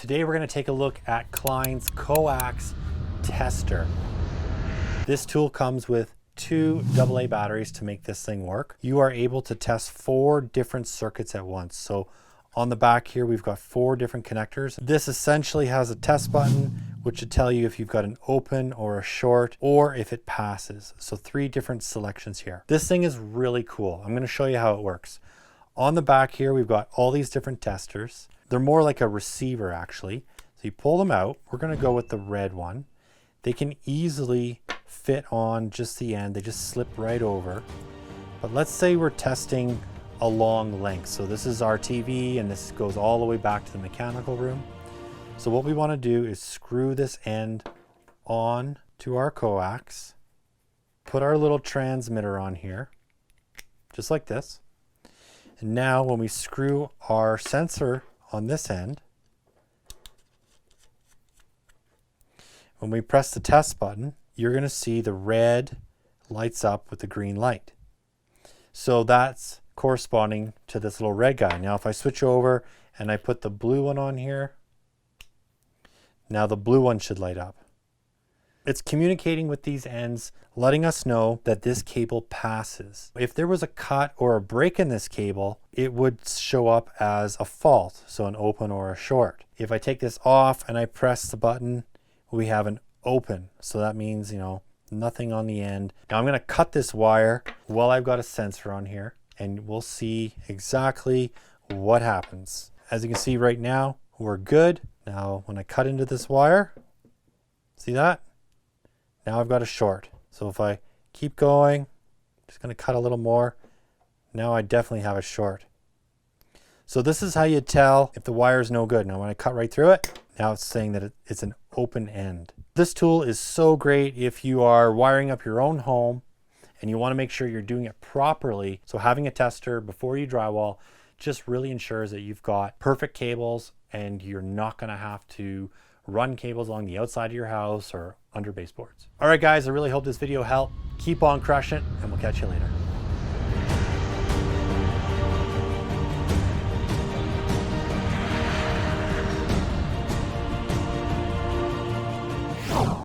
Today we're going to take a look at Klein's Coax tester. This tool comes with 2 AA batteries to make this thing work. You are able to test 4 different circuits at once. So on the back here, we've got 4 different connectors. This essentially has a test button, which should tell you if you've got an open or a short, or if it passes. So 3 different selections here. This thing is really cool. I'm going to show you how it works. On the back here, we've got all these different testers. They're more like a receiver actually. So you pull them out. We're going to go with the red one. They can easily fit on just the end. They just slip right over. But let's say we're testing a long length. So this is our TV and this goes all the way back to the mechanical room. So what we want to do is screw this end on to our coax, put our little transmitter on here, just like this. And now when we screw our sensor on this end, when we press the test button, you're going to see the red lights up with the green light. So that's corresponding to this little red guy. Now if I switch over and I put the blue one on here, now the blue one should light up. It's communicating with these ends, letting us know that this cable passes. If there was a cut or a break in this cable, it would show up as a fault, so an open or a short. If I take this off and I press the button, we have an open. So that means, nothing on the end. Now I'm going to cut this wire while I've got a sensor on here, and we'll see exactly what happens. As you can see right now, we're good. Now when I cut into this wire, see that? Now I've got a short. So if I keep going, just going to cut a little more. Now I definitely have a short. So this is how you tell if the wire is no good. Now when I cut right through it, now it's saying that it's an open end. This tool is so great if you are wiring up your own home and you want to make sure you're doing it properly. So having a tester before you drywall just really ensures that you've got perfect cables and you're not going to have to run cables along the outside of your house or under baseboards. All right, guys, I really hope this video helped. Keep on crushing it, and we'll catch you later.